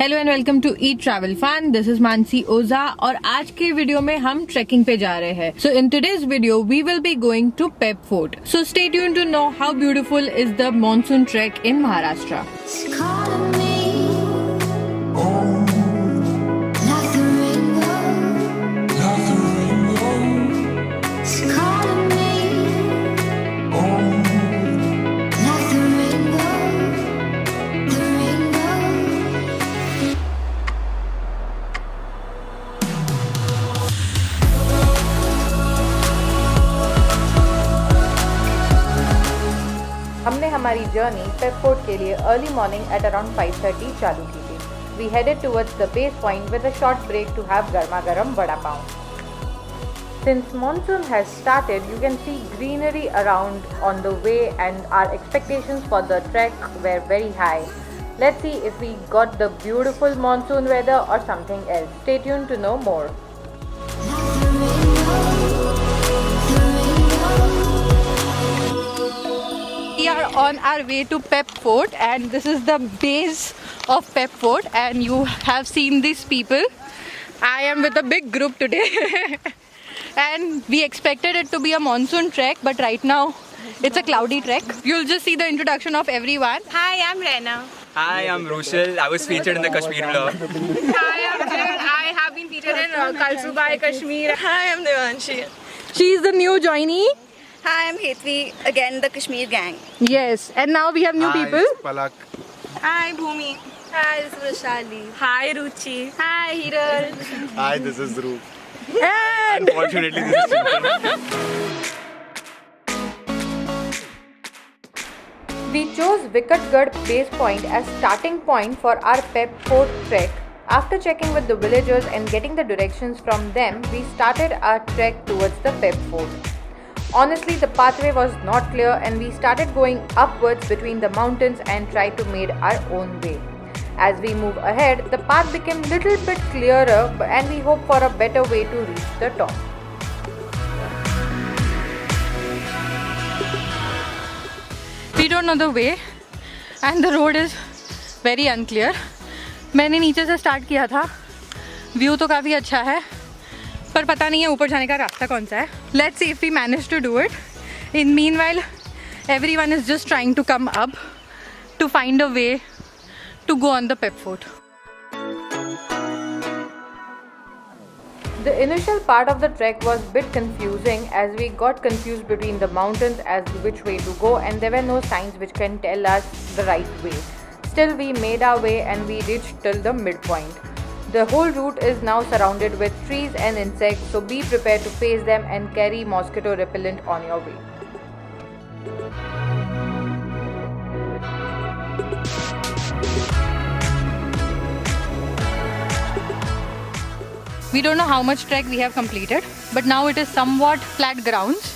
Hello and welcome to eat travel fun. This is Mansi Ojha और आज के वीडियो में हम ट्रेकिंग पे जा रहे हैं। So in today's video we will be going to Pep fort. So stay tune to know how beautiful is the monsoon track in Maharashtra. हमने हमारी जर्नी पेप फोर्ट के लिए अर्ली मॉर्निंग एट अराउंड 5:30 चालू की थी। We headed towards the base point with a short break to have गर्मा गर्म vada pav. Since monsoon has started, you can see greenery around on the way and our expectations for the trek were very high. Let's see if we got the beautiful monsoon weather or something else. Stay tuned to know more. We are on our way to Pep Fort and this is the base of Pep Fort and you have seen these people. I am with a big group today and we expected it to be a monsoon trek but right now it's a cloudy trek. You'll just see the introduction of everyone. Hi, I'm Rena. Hi, I'm Roshal. I was featured in the Kashmir vlog. Hi, I'm Jill. I have been featured in Kalsubai, Kashmir. Hi, I'm Devanshi. She's the new joinee. Hi, I'm Hetvi, again the Kashmir gang. Yes, and now we have new people. Palak. Hi, Bhumi. Hi, this is Vishali. Hi, Ruchi. Hi, Hiral. Hi, this is Dhruv. And Unfortunately, this is Chintan. we chose Vikatgarh base point as starting point for our Pep Fort trek. After checking with the villagers and getting the directions from them, we started our trek towards the Pep Fort. Honestly, the pathway was not clear and we started going upwards between the mountains and tried to make our own way. As we move ahead, the path became little bit clearer and we hope for a better way to reach the top. We don't know the way and the road is very unclear. मैंने नीचे से start किया था। View तो काफ़ी अच्छा है पर पता नहीं है ऊपर जाने का रास्ता कौन सा है। Let's see if we manage to do it. In meanwhile, everyone is just trying to come up to find a way to go on the Pep Fort. The initial part of the trek was a bit confusing as we got confused between the mountains as to which way to go and there were no signs which can tell us the right way. Still we made our way and we reached till the midpoint. The whole route is now surrounded with trees and insects, so be prepared to face them and carry mosquito repellent on your way. We don't know how much trek we have completed, but now it is somewhat flat grounds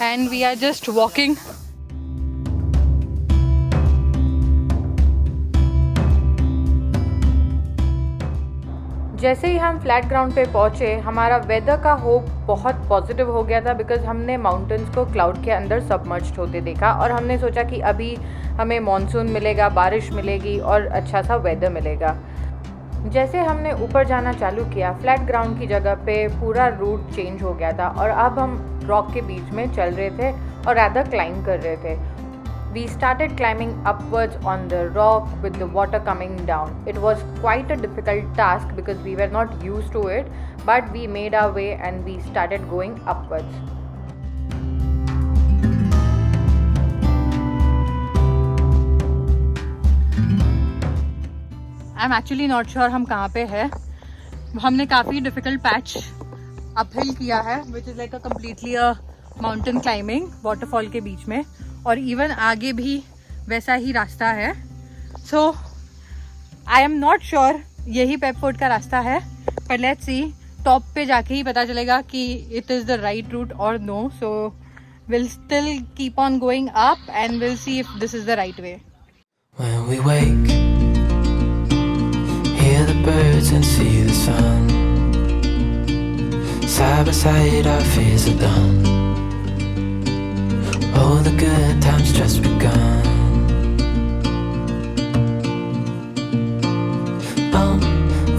and we are just walking. जैसे ही हम flat ground पे पहुँचे हमारा weather का hope बहुत positive हो गया था बिकॉज हमने माउंटेन्स को क्लाउड के अंदर सबमर्ज्ड होते देखा और हमने सोचा कि अभी हमें मॉनसून मिलेगा, बारिश मिलेगी और अच्छा सा वेदर मिलेगा। जैसे हमने ऊपर जाना चालू किया फ्लैट ग्राउंड की जगह पे पूरा रूट चेंज हो गया था और अब हम रॉक के बीच में चल रहे थे और रादर क्लाइंब कर रहे थे। We started climbing upwards on the rock with the water coming down. It was quite a difficult task because we were not used to it, but we made our way and we started going upwards. I'm actually not sure हम कहाँ पे हैं। हमने काफ़ी difficult patch uphill किया है, which is like a completely a mountain climbing waterfall के बीच में और इवन आगे भी वैसा ही रास्ता है। सो आई एम नॉट श्योर यही पेप फोर्ट का रास्ता है पर लेट्स सी, टॉप पे जाके ही पता चलेगा कि it is the right route और no. So will still keep on going up and will see if this is the right way. When we wake, hear the birds and see the sun. Side by side our fears are done. Oh, the good times just begun.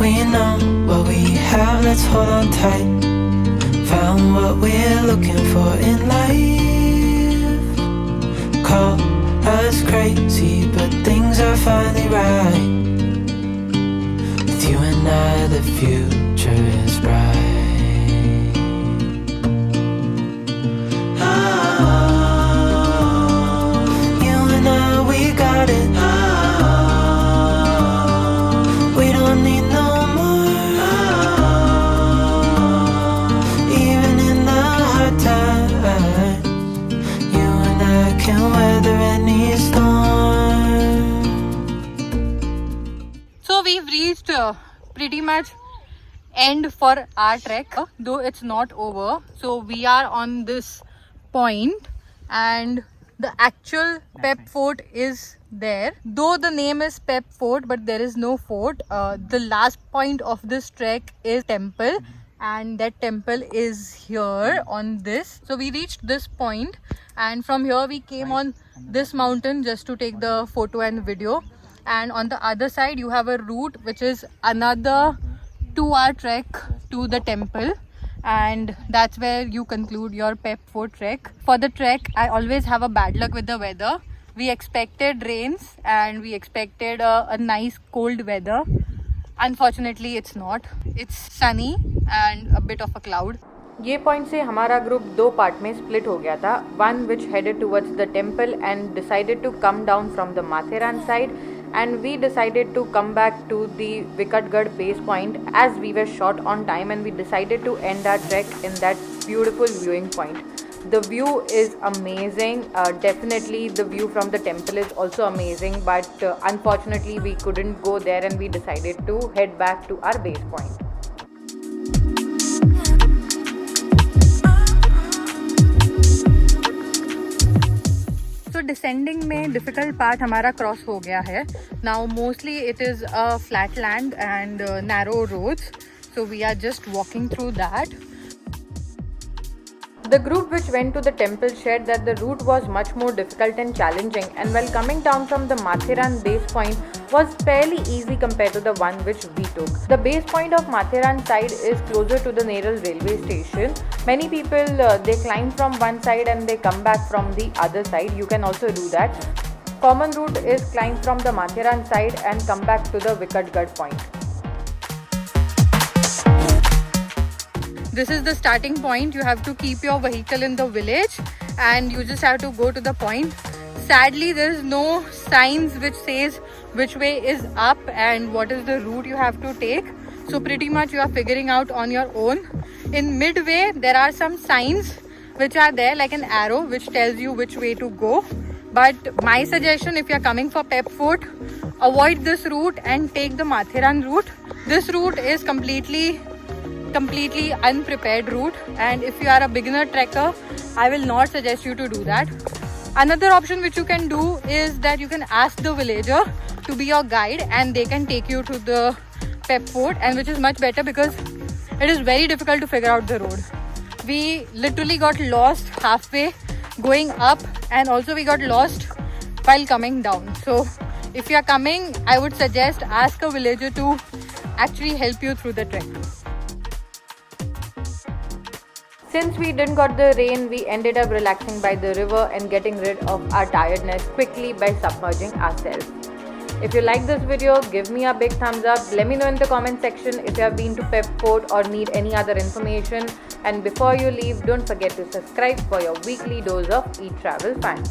We know what we have, let's hold on tight. Found what we're looking for in life. Call us crazy, but things are finally right. With you and I, the future is bright. You and I, we got it. We don't need no more. Even in the hard times, you and I can weather any storm. So we've reached pretty much end for our trek, though it's not over. So we are on this point and the actual Pep Fort is there. Though the name is Pep Fort, but there is no fort. The last point of this trek is temple, and that temple is here on this. So we reached this point, and from here we came on this mountain just to take the photo and video. And on the other side you have a route which is another 2-hour trek to the temple, and that's where you conclude your Pep Fort trek. For the trek, I always have a bad luck with the weather. We expected rains and we expected a nice cold weather. Unfortunately it's not. It's sunny and a bit of a cloud. ये point से हमारा group 2 part में split हो गया था. One which headed towards the temple and decided to come down from the Matheran side, and we decided to come back to the Vikatgarh base point as we were short on time, and we decided to end our trek in that beautiful viewing point. The view is amazing. Definitely the view from the temple is also amazing, but unfortunately we couldn't go there and we decided to head back to our base point. So descending में difficult part हमारा cross हो गया है. Now mostly it is a flat land and narrow roads, so we are just walking through that. The group which went to the temple shared that the route was much more difficult and challenging, and while coming down from the Matheran base point was fairly easy compared to the one which we took. The base point of Matheran side is closer to the Neral railway station. Many people they climb from one side and they come back from the other side. You can also do that. Common route is climb from the Matheran side and come back to the Vikatgarh point. This is the starting point. You have to keep your vehicle in the village and you just have to go to the point. Sadly, there is no signs which says which way is up and what is the route you have to take. So pretty much you are figuring out on your own. In midway, there are some signs which are there like an arrow which tells you which way to go. But my suggestion, if you are coming for Pep Fort, avoid this route and take the Matheran route. This route is completely unprepared route, and if you are a beginner trekker, I will not suggest you to do that. Another option which you can do is that you can ask the villager to be your guide and they can take you to the Pep Fort, and which is much better because it is very difficult to figure out the road. We literally got lost halfway going up, and also we got lost while coming down. So if you are coming, I would suggest ask a villager to actually help you through the trek. Since we didn't got the rain, we ended up relaxing by the river and getting rid of our tiredness quickly by submerging ourselves. If you like this video, give me a big thumbs up. Let me know in the comment section if you have been to Pep Fort or need any other information. And before you leave, don't forget to subscribe for your weekly dose of e-travel fun.